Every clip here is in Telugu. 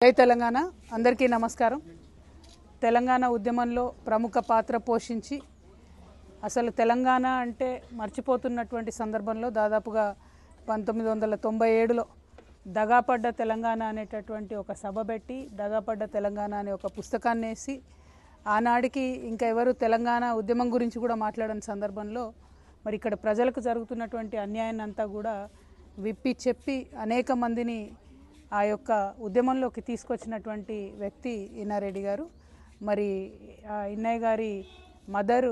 జై తెలంగాణ అందరికీ నమస్కారం। తెలంగాణ ఉద్యమంలో ప్రముఖ పాత్ర పోషించి అసలు తెలంగాణ అంటే మర్చిపోతున్నటువంటి సందర్భంలో దాదాపుగా 1997లో దగాపడ్డ తెలంగాణ అనేటటువంటి ఒక సభ పెట్టి దగాపడ్డ తెలంగాణ అనే ఒక పుస్తకాన్ని వేసి ఆనాడికి ఇంకా ఎవరు తెలంగాణ ఉద్యమం గురించి కూడా మాట్లాడని సందర్భంలో మరి ఇక్కడ ప్రజలకు జరుగుతున్నటువంటి అన్యాయాన్ని అంతా కూడా విప్పి చెప్పి అనేక మందిని ఆ యొక్క ఉద్యమంలోకి తీసుకొచ్చినటువంటి వ్యక్తి ఇన్నారెడ్డి గారు। మరి ఇన్నయ్య గారి మదరు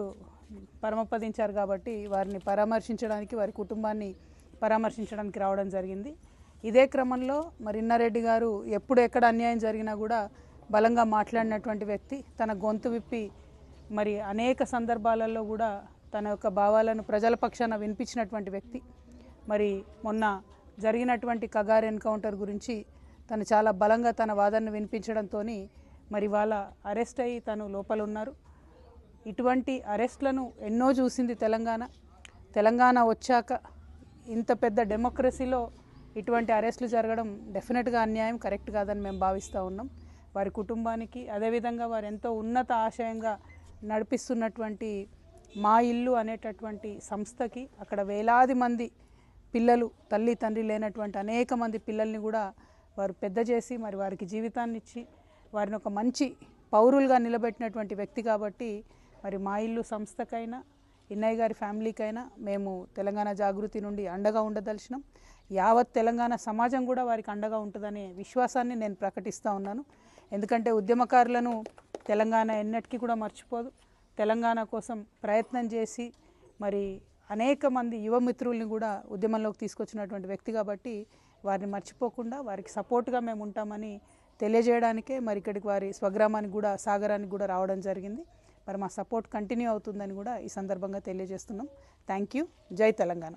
పరమపదించారు కాబట్టి వారిని పరామర్శించడానికి వారి కుటుంబాన్ని పరామర్శించడానికి రావడం జరిగింది। ఇదే క్రమంలో మరి ఇన్నారెడ్డి గారు ఎప్పుడు ఎక్కడ అన్యాయం జరిగినా కూడా బలంగా మాట్లాడినటువంటి వ్యక్తి, తన గొంతు విప్పి మరి అనేక సందర్భాలలో కూడా తన యొక్క భావాలను ప్రజల పక్షాన వినిపించినటువంటి వ్యక్తి। మరి మొన్న జరిగినటువంటి కగార్ ఎన్కౌంటర్ గురించి తను చాలా బలంగా తన వాదనను వినిపించడంతో మరి వాళ్ళ అరెస్ట్ అయ్యి తను లోపల ఉన్నారు। ఇటువంటి అరెస్ట్లను ఎన్నో చూసింది తెలంగాణ వచ్చాక ఇంత పెద్ద డెమోక్రసీలో ఇటువంటి అరెస్టులు జరగడం డెఫినెట్గా అన్యాయం, కరెక్ట్ కాదని మేము భావిస్తూ ఉన్నాం। వారి కుటుంబానికి అదేవిధంగా వారు ఎంతో ఉన్నత ఆశయంగా నడిపిస్తున్నటువంటి మా ఇల్లు అనేటటువంటి సంస్థకి అక్కడ వేలాది మంది పిల్లలు, తల్లి తండ్రి లేనటువంటి అనేక మంది పిల్లల్ని కూడా వారు పెద్ద చేసి మరి వారికి జీవితాన్ని ఇచ్చి వారిని ఒక మంచి పౌరులుగా నిలబెట్టినటువంటి వ్యక్తి కాబట్టి మరి మా ఇల్లు సంస్థకైనా ఇన్నయ్య గారి ఫ్యామిలీకైనా మేము తెలంగాణ జాగృతి నుండి అండగా ఉండదలిచినాం। యావత్ తెలంగాణ సమాజం కూడా వారికి అండగా ఉంటుందనే విశ్వాసాన్ని నేను ప్రకటిస్తూ ఉన్నాను। ఎందుకంటే ఉద్యమకారులను తెలంగాణ ఎన్నటికీ కూడా మర్చిపోదు। తెలంగాణ కోసం ప్రయత్నం చేసి మరి అనేక మంది యువ మిత్రుల్ని కూడా ఉద్యమంలోకి తీసుకొచ్చినటువంటి వ్యక్తి కాబట్టి వారిని మర్చిపోకుండా వారికి సపోర్ట్గా మేము ఉంటామని తెలియజేయడానికే మరి ఇక్కడికి వారి స్వగ్రామానికి కూడా సాగరానికి కూడా రావడం జరిగింది। మరి మా సపోర్ట్ కంటిన్యూ అవుతుందని కూడా ఈ సందర్భంగా తెలియజేస్తున్నాం। Thank you. జై తెలంగాణ।